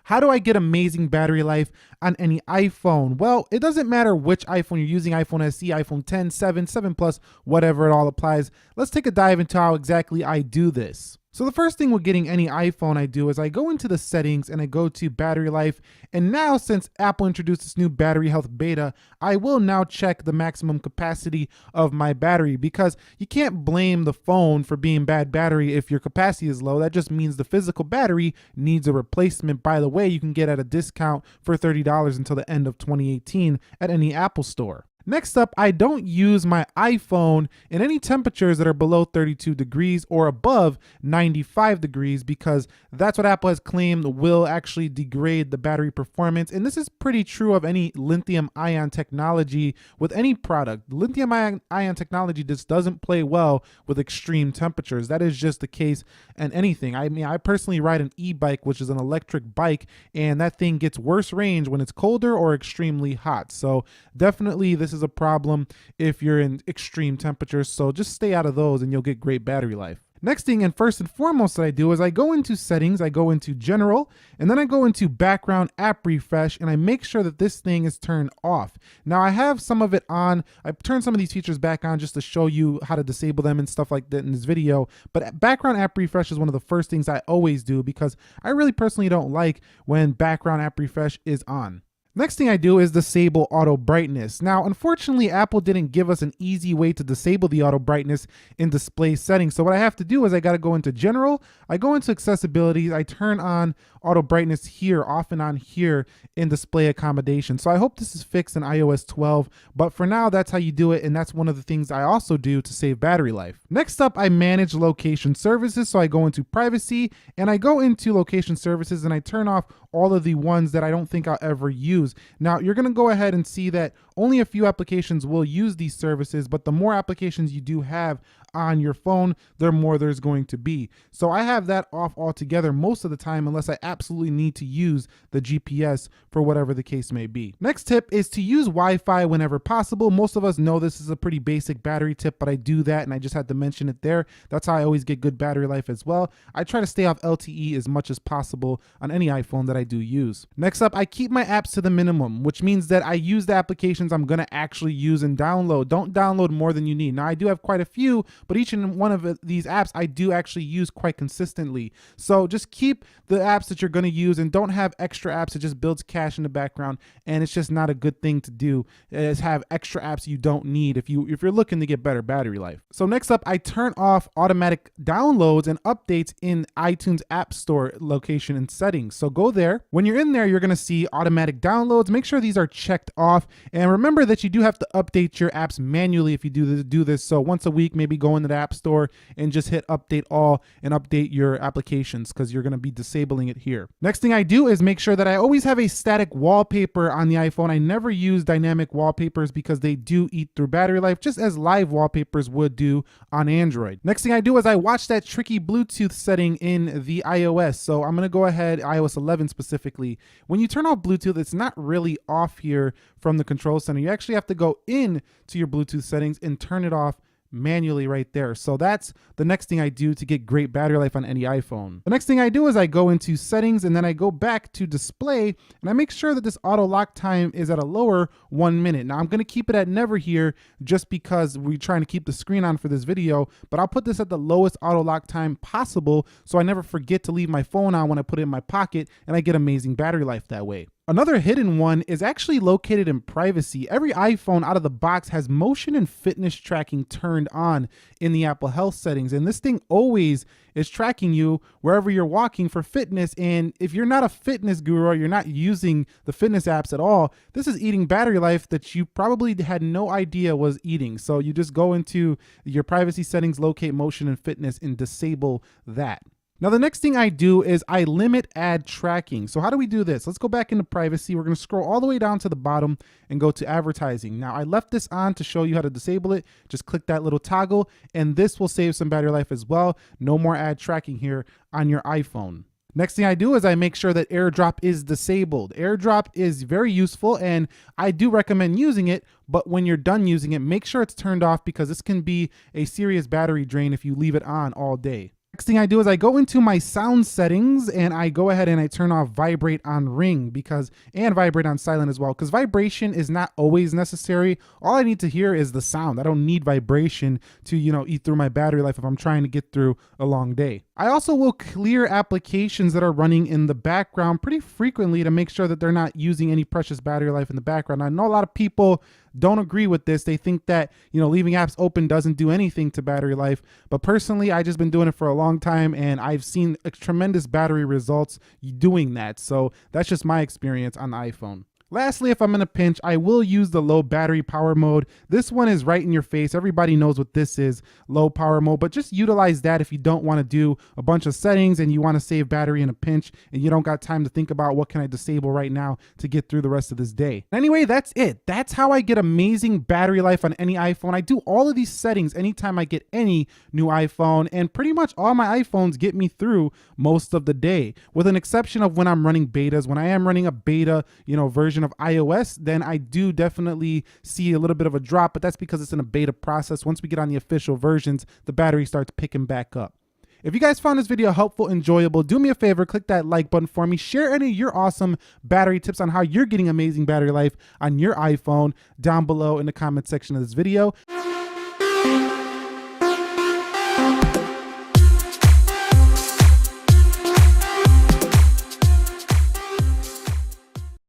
How do I get amazing battery life on any iPhone? Well, it doesn't matter which iPhone you're using, iPhone SE, iPhone 10, 7, 7 Plus, whatever, it all applies. Let's take a dive into how exactly I do this. So the first thing with getting any iPhone I do is I go into the settings and I go to battery life. And now since Apple introduced this new battery health beta, I will now check the maximum capacity of my battery, because you can't blame the phone for being bad battery if your capacity is low. That just means the physical battery needs a replacement. By the way, you can get at a discount for $30 until the end of 2018 at any Apple store. Next up, I don't use my iPhone in any temperatures that are below 32 degrees or above 95 degrees, because that's what Apple has claimed will actually degrade the battery performance. And this is pretty true of any lithium ion technology with any product. Lithium ion technology just doesn't play well with extreme temperatures. That is just the case in anything. I mean, I personally ride an e-bike, which is an electric bike, and that thing gets worse range when it's colder or extremely hot. So definitely this is a problem if you're in extreme temperatures, so just stay out of those and you'll get great battery life. Next thing, and first and foremost, that I do is I go into settings, I go into general, and then I go into background app refresh, and I make sure that this thing is turned off. Now I have some of it on. I turned some of these features back on just to show you how to disable them and stuff like that in this video, but background app refresh is one of the first things I always do, because I really personally don't like when background app refresh is on. Next thing I do is disable auto brightness. Now, unfortunately, Apple didn't give us an easy way to disable the auto brightness in display settings. So what I have to do is I got to go into general, I go into accessibility, I turn on auto brightness here, off and on here in display accommodation. So I hope this is fixed in iOS 12, but for now, that's how you do it. And that's one of the things I also do to save battery life. Next up, I manage location services. So I go into privacy and I go into location services and I turn off all of the ones that I don't think I'll ever use. Now, you're going to go ahead and see that only a few applications will use these services, but the more applications you do have on your phone, the more there's going to be. So I have that off altogether most of the time, unless I absolutely need to use the GPS for whatever the case may be. Next tip is to use Wi-Fi whenever possible. Most of us know this is a pretty basic battery tip, but I do that and I just had to mention it there. That's how I always get good battery life as well. I try to stay off LTE as much as possible on any iPhone that I do use. Next up, I keep my apps to the minimum, which means that I use the applications I'm going to actually use and download. Don't download more than you need. Now, I do have quite a few, but each and one of these apps I do actually use quite consistently. So just keep the apps that you're going to use and don't have extra apps. It just builds cache in the background, and it's just not a good thing to do, is have extra apps you don't need if you're looking to get better battery life. So next up, I turn off automatic downloads and updates in iTunes App Store location and settings. So go there. When you're in there, you're going to see automatic downloads. Make sure these are checked off, and remember that you do have to update your apps manually if you do this. So once a week, maybe go into the App Store and just hit update all and update your applications, because you're going to be disabling it here. Next thing I do is make sure that I always have a static wallpaper on the iPhone. I never use dynamic wallpapers because they do eat through battery life, just as live wallpapers would do on Android. Next thing I do is I watch that tricky Bluetooth setting in the iOS. So I'm going to go ahead, iOS 11 specifically. When you turn off Bluetooth, it's not really off here from the control center. You actually have to go in to your Bluetooth settings and turn it off manually right there. So that's the next thing I do to get great battery life on any iPhone. The next thing I do is I go into settings and then I go back to display and I make sure that this auto lock time is at a lower 1 minute. Now I'm going to keep it at never here just because we're trying to keep the screen on for this video, but I'll put this at the lowest auto lock time possible so I never forget to leave my phone on when I put it in my pocket, and I get amazing battery life that way. Another hidden one is actually located in privacy. Every iPhone out of the box has motion and fitness tracking turned on in the Apple Health settings. And this thing always is tracking you wherever you're walking for fitness. And if you're not a fitness guru or you're not using the fitness apps at all, this is eating battery life that you probably had no idea was eating. So you just go into your privacy settings, locate motion and fitness, and disable that. Now, the next thing I do is I limit ad tracking. So how do we do this? Let's go back into privacy. We're going to scroll all the way down to the bottom and go to advertising. Now, I left this on to show you how to disable it. Just click that little toggle and this will save some battery life as well. No more ad tracking here on your iPhone. Next thing I do is I make sure that AirDrop is disabled. AirDrop is very useful and I do recommend using it, but when you're done using it, make sure it's turned off because this can be a serious battery drain if you leave it on all day. Next thing I do is I go into my sound settings and I go ahead and I turn off vibrate on ring and vibrate on silent as well, because vibration is not always necessary. All I need to hear is the sound. I don't need vibration to, eat through my battery life if I'm trying to get through a long day. I also will clear applications that are running in the background pretty frequently to make sure that they're not using any precious battery life in the background. I know a lot of people don't agree with this. They think that, leaving apps open doesn't do anything to battery life. But personally, I've just been doing it for a long time and I've seen tremendous battery results doing that. So that's just my experience on the iPhone. Lastly, if I'm in a pinch, I will use the low battery power mode. This one is right in your face. Everybody knows what this is, low power mode, but just utilize that if you don't want to do a bunch of settings and you want to save battery in a pinch and you don't got time to think about what can I disable right now to get through the rest of this day. Anyway, that's it. That's how I get amazing battery life on any iPhone. I do all of these settings anytime I get any new iPhone, and pretty much all my iPhones get me through most of the day, with an exception of when I'm running betas. When I am running a beta, version of iOS, then I do definitely see a little bit of a drop, but that's because it's in a beta process. Once we get on the official versions, the battery starts picking back up. If you guys found this video helpful, enjoyable, do me a favor, click that like button for me. Share any of your awesome battery tips on how you're getting amazing battery life on your iPhone down below in the comment section of this video.